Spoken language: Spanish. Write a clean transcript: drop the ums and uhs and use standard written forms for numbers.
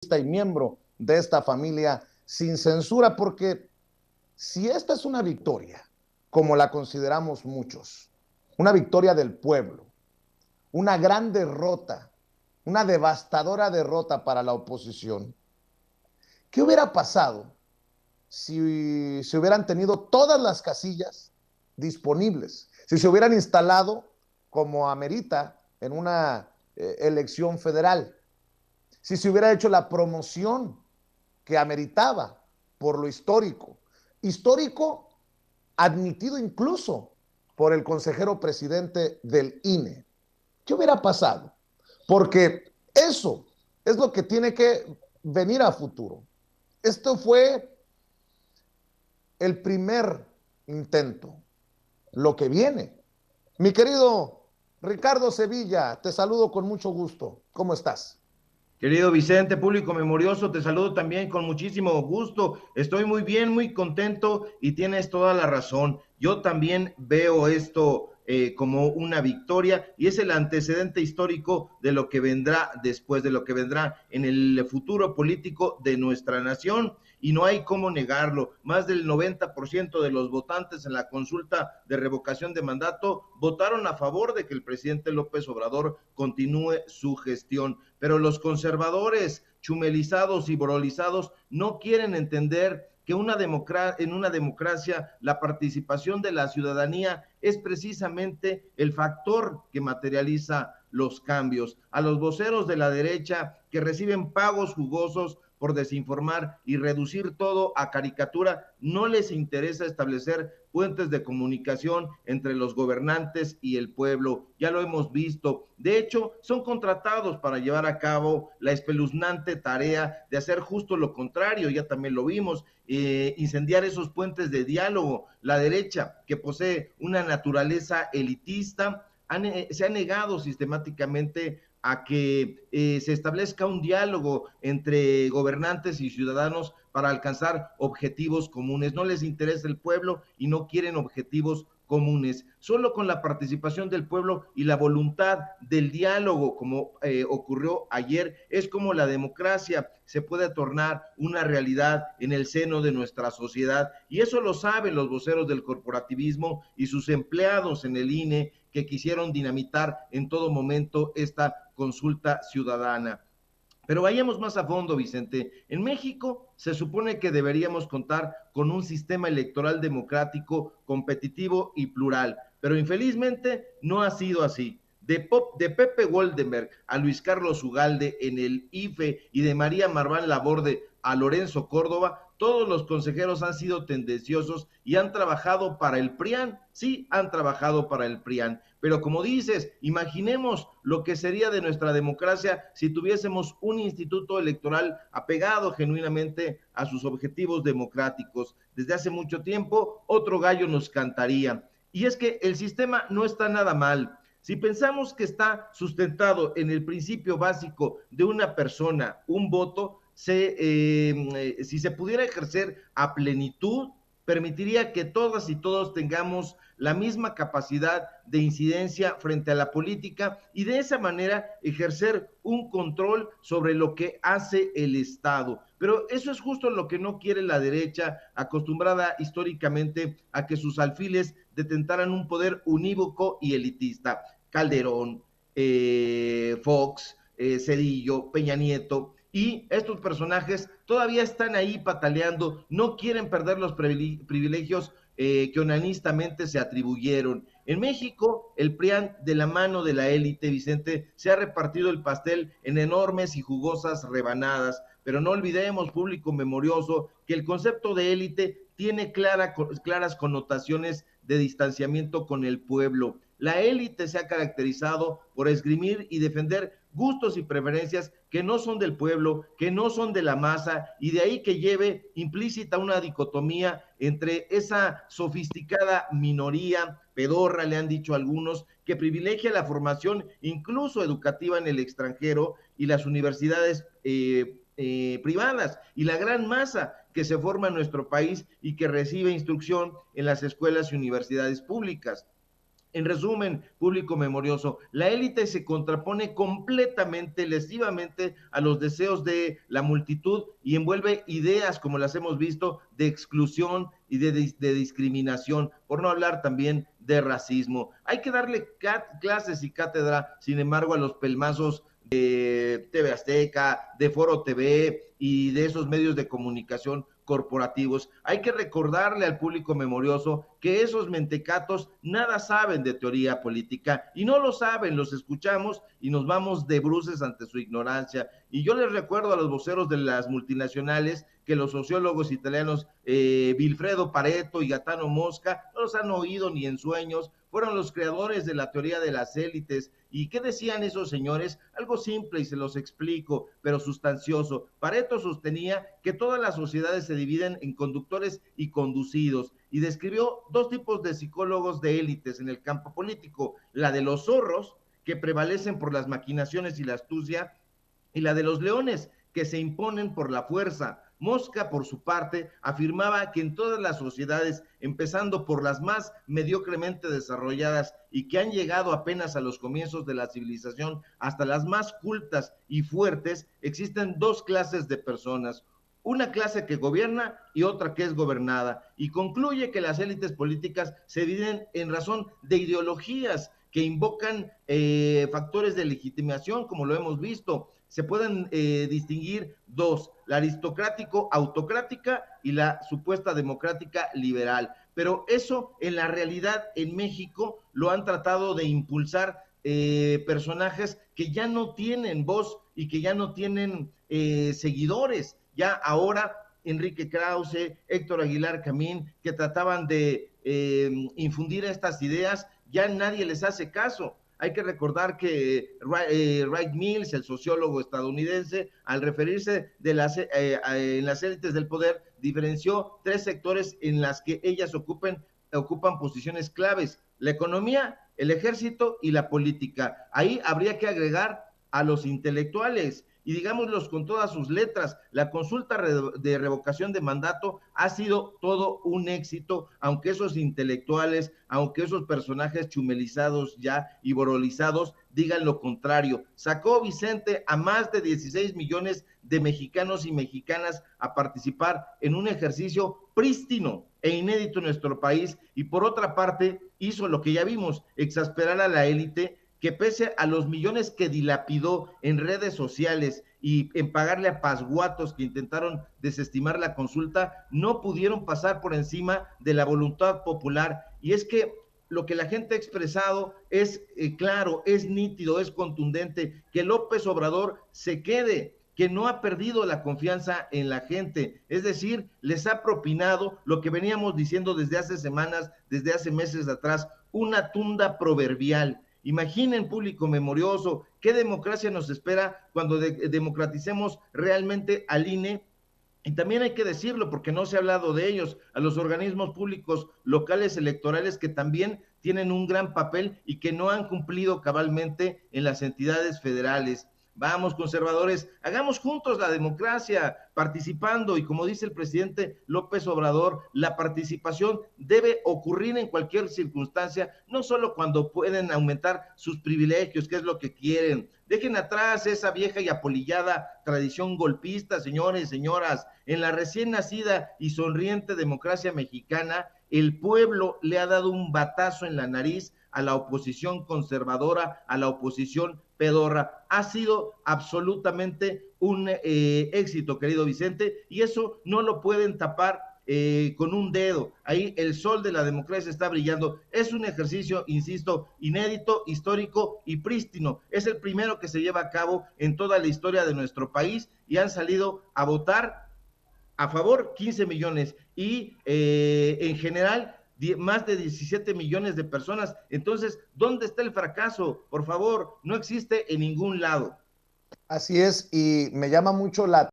y miembro de esta familia sin censura, porque si esta es una victoria, como la consideramos muchos, una victoria del pueblo, una gran derrota, una devastadora derrota para la oposición, ¿qué hubiera pasado si se hubieran tenido todas las casillas disponibles? Si se hubieran instalado como amerita en una elección federal, si se hubiera hecho la promoción que ameritaba por lo histórico, histórico admitido incluso por el consejero presidente del INE. ¿Qué hubiera pasado? Porque eso es lo que tiene que venir a futuro. Esto fue el primer intento. Lo que viene. Mi querido Ricardo Sevilla, te saludo con mucho gusto. ¿Cómo estás? Querido Vicente, público memorioso, te saludo también con muchísimo gusto. Estoy muy bien, muy contento y tienes toda la razón. Yo también veo esto como una victoria y es el antecedente histórico de lo que vendrá después, de lo que vendrá en el futuro político de nuestra nación. Y no hay cómo negarlo. Más del 90% de los votantes en la consulta de revocación de mandato votaron a favor de que el presidente López Obrador continúe su gestión. Pero los conservadores chumelizados y brolizados no quieren entender que en una democracia la participación de la ciudadanía es precisamente el factor que materializa los cambios. A los voceros de la derecha que reciben pagos jugosos por desinformar y reducir todo a caricatura, no les interesa establecer puentes de comunicación entre los gobernantes y el pueblo. Ya lo hemos visto. De hecho, son contratados para llevar a cabo la espeluznante tarea de hacer justo lo contrario. Ya también lo vimos, incendiar esos puentes de diálogo. La derecha, que posee una naturaleza elitista, se ha negado sistemáticamente a que se establezca un diálogo entre gobernantes y ciudadanos para alcanzar objetivos comunes. No les interesa el pueblo y no quieren objetivos comunes. Solo con la participación del pueblo y la voluntad del diálogo, como ocurrió ayer, es como la democracia se puede tornar una realidad en el seno de nuestra sociedad. Y eso lo saben los voceros del corporativismo y sus empleados en el INE, que quisieron dinamitar en todo momento esta consulta ciudadana. Pero vayamos más a fondo, Vicente. En México se supone que deberíamos contar con un sistema electoral democrático, competitivo y plural, pero infelizmente no ha sido así. De Pepe Goldenberg a Luis Carlos Ugalde en el IFE y de María Marván Laborde a Lorenzo Córdoba, todos los consejeros han sido tendenciosos y han trabajado para el PRIAN. Sí, han trabajado para el PRIAN. Pero como dices, imaginemos lo que sería de nuestra democracia si tuviésemos un instituto electoral apegado genuinamente a sus objetivos democráticos. Desde hace mucho tiempo, otro gallo nos cantaría. Y es que el sistema no está nada mal. Si pensamos que está sustentado en el principio básico de una persona, un voto, si se pudiera ejercer a plenitud, permitiría que todas y todos tengamos la misma capacidad de incidencia frente a la política y de esa manera ejercer un control sobre lo que hace el Estado. Pero eso es justo lo que no quiere la derecha, acostumbrada históricamente a que sus alfiles detentaran un poder unívoco y elitista. Calderón, Fox, Cedillo, Peña Nieto, y estos personajes todavía están ahí pataleando, no quieren perder los privilegios que onanistamente se atribuyeron. En México, el PRIAN, de la mano de la élite, Vicente, se ha repartido el pastel en enormes y jugosas rebanadas, pero no olvidemos, público memorioso, que el concepto de élite tiene claras connotaciones de distanciamiento con el pueblo. La élite se ha caracterizado por esgrimir y defender gustos y preferencias que no son del pueblo, que no son de la masa, y de ahí que lleve implícita una dicotomía entre esa sofisticada minoría, pedorra le han dicho algunos, que privilegia la formación incluso educativa en el extranjero y las universidades privadas, y la gran masa que se forma en nuestro país y que recibe instrucción en las escuelas y universidades públicas. En resumen, público memorioso, la élite se contrapone completamente, lesivamente a los deseos de la multitud y envuelve ideas, como las hemos visto, de exclusión y de discriminación, por no hablar también de racismo. Hay que darle clases y cátedra, sin embargo, a los pelmazos de TV Azteca, de Foro TV y de esos medios de comunicación corporativos. Hay que recordarle al público memorioso que esos mentecatos nada saben de teoría política y no lo saben, los escuchamos y nos vamos de bruces ante su ignorancia. Y yo les recuerdo a los voceros de las multinacionales que los sociólogos italianos Vilfredo Pareto y Gaetano Mosca no los han oído ni en sueños, fueron los creadores de la teoría de las élites. ¿Y qué decían esos señores? Algo simple y se los explico, pero sustancioso. Pareto sostenía que todas las sociedades se dividen en conductores y conducidos y describió dos tipos de psicólogos de élites en el campo político, la de los zorros, que prevalecen por las maquinaciones y la astucia, y la de los leones, que se imponen por la fuerza. Mosca, por su parte, afirmaba que en todas las sociedades, empezando por las más mediocremente desarrolladas y que han llegado apenas a los comienzos de la civilización, hasta las más cultas y fuertes, existen dos clases de personas, una clase que gobierna y otra que es gobernada, y concluye que las élites políticas se dividen en razón de ideologías que invocan factores de legitimación, como lo hemos visto. Se pueden distinguir dos, la aristocrático-autocrática y la supuesta democrática liberal. Pero eso en la realidad en México lo han tratado de impulsar personajes que ya no tienen voz y que ya no tienen seguidores. Ya ahora Enrique Krause, Héctor Aguilar Camín, que trataban de infundir estas ideas, ya nadie les hace caso. Hay que recordar que Wright Mills, el sociólogo estadounidense, al referirse en las élites del poder, diferenció tres sectores en las que ellas ocupan posiciones claves: la economía, el ejército y la política. Ahí habría que agregar a los intelectuales, y digámoslos con todas sus letras, la consulta de revocación de mandato ha sido todo un éxito, aunque esos intelectuales, aunque esos personajes chumelizados ya y borolizados digan lo contrario. Sacó Vicente a más de 16 millones de mexicanos y mexicanas a participar en un ejercicio prístino e inédito en nuestro país, y por otra parte hizo lo que ya vimos, exasperar a la élite, que pese a los millones que dilapidó en redes sociales y en pagarle a pasguatos que intentaron desestimar la consulta, no pudieron pasar por encima de la voluntad popular. Y es que lo que la gente ha expresado es claro, es nítido, es contundente, que López Obrador se quede, que no ha perdido la confianza en la gente, es decir, les ha propinado lo que veníamos diciendo desde hace semanas, desde hace meses atrás, una tunda proverbial. Imaginen, público memorioso, qué democracia nos espera cuando democraticemos realmente al INE. Y también hay que decirlo, porque no se ha hablado de ellos, a los organismos públicos locales electorales, que también tienen un gran papel y que no han cumplido cabalmente en las entidades federales. Vamos, conservadores, hagamos juntos la democracia, participando, y como dice el presidente López Obrador, la participación debe ocurrir en cualquier circunstancia, no solo cuando pueden aumentar sus privilegios, que es lo que quieren. Dejen atrás esa vieja y apolillada tradición golpista, señores, señoras. En la recién nacida y sonriente democracia mexicana, el pueblo le ha dado un batazo en la nariz a la oposición conservadora, a la oposición pedorra. Ha sido absolutamente un éxito, querido Vicente, y eso no lo pueden tapar con un dedo. Ahí el sol de la democracia está brillando. Es un ejercicio, insisto, inédito, histórico y prístino. Es el primero que se lleva a cabo en toda la historia de nuestro país, y han salido a votar a favor 15 millones y en general más de 17 millones de personas. Entonces, ¿dónde está el fracaso? Por favor, no existe en ningún lado. Así es, y me llama mucho la